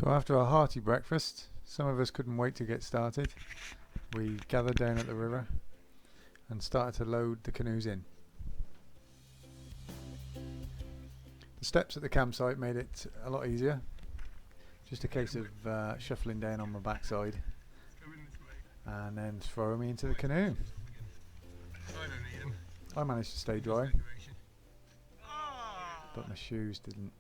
So after our hearty breakfast, some of us couldn't wait to get started. We gathered down at the river and started to load the canoes in. The steps at the campsite made it a lot easier. Just a case of shuffling down on my backside and then throwing me into the canoe. I managed to stay dry, but my shoes didn't.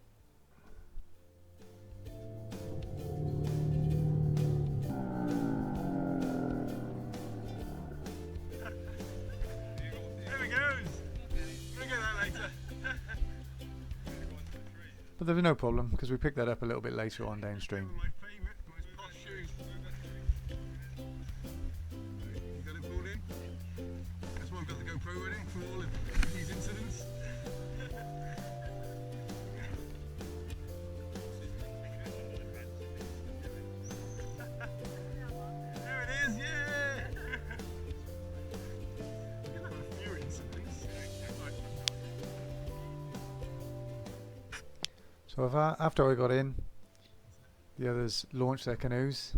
But there was no problem because we picked that up a little bit later on downstream. That's why I've got the GoPro ready for all of these incidents. There it is, yeah! We can have a few incidents. So after I got in, the others launched their canoes.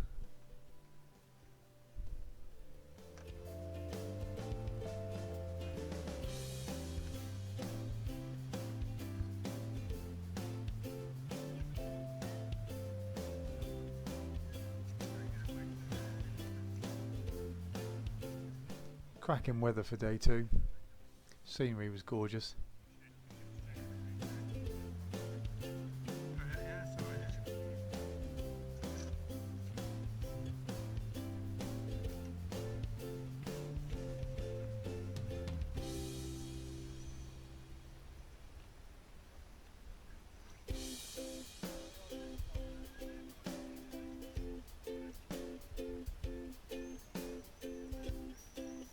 Cracking weather for day 2. Scenery was gorgeous.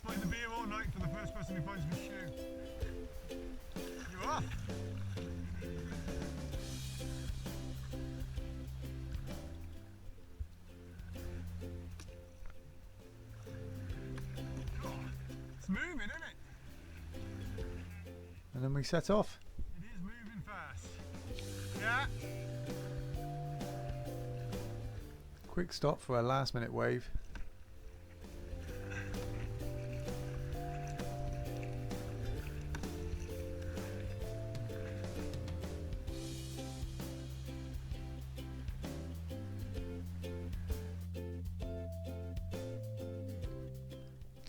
Find the beer all night for the first person who finds my shoe. You're off! Oh, it's moving, isn't it? And then we set off. It is moving fast. Yeah. Quick stop for a last minute wave.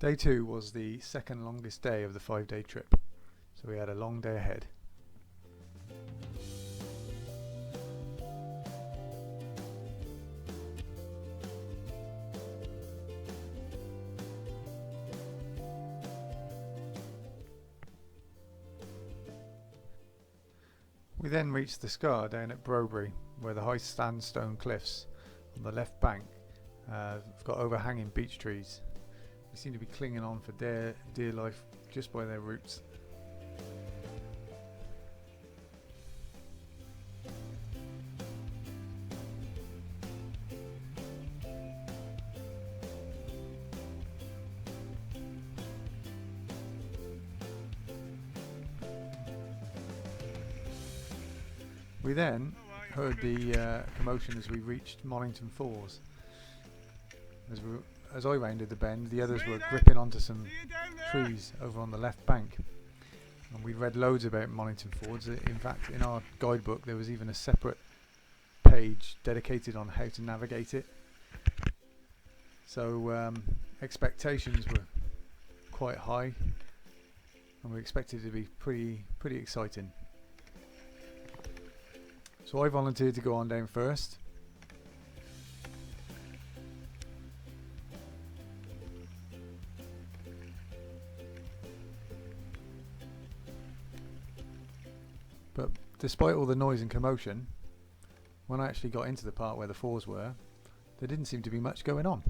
Day 2 was the second longest day of the 5-day trip, so we had a long day ahead. We then reached the scar down at Brobury, where the high sandstone cliffs on the left bank have got overhanging beech trees. They seem to be clinging on for dear life just by their roots. We then heard the commotion as we reached Mornington Falls. As I rounded the bend, the others were gripping onto some trees over on the left bank. And we read loads about Mornington Falls. In fact, in our guidebook there was even a separate page dedicated on how to navigate it. So expectations were quite high, and we expected it to be pretty exciting. So I volunteered to go on down first. But despite all the noise and commotion, when I actually got into the part where the falls were, there didn't seem to be much going on.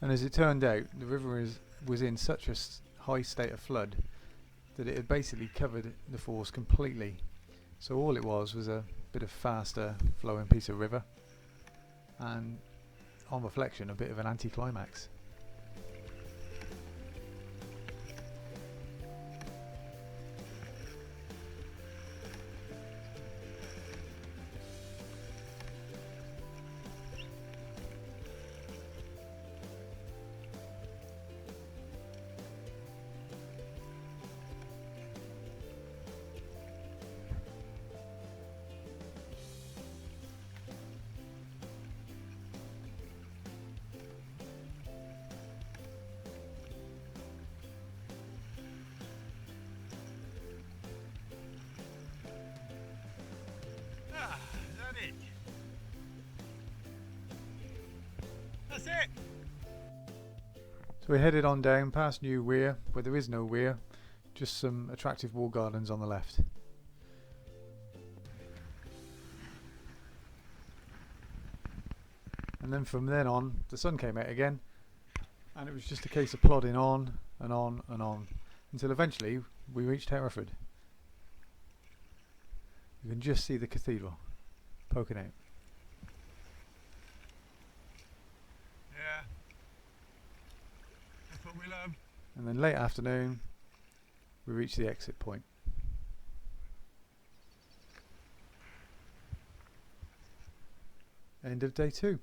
And as it turned out, the river was in such a high state of flood that it had basically covered the falls completely. So all it was a bit of faster flowing piece of river, and on reflection a bit of an anticlimax. Ah, is that it? That's it! So we headed on down past New Weir, where there is no weir, just some attractive wall gardens on the left. And then from then on, the sun came out again, and it was just a case of plodding on and on and on, until eventually we reached Hereford. You can just see the cathedral poking out. Yeah. That's what we love. And then late afternoon, we reached the exit point. End of day 2.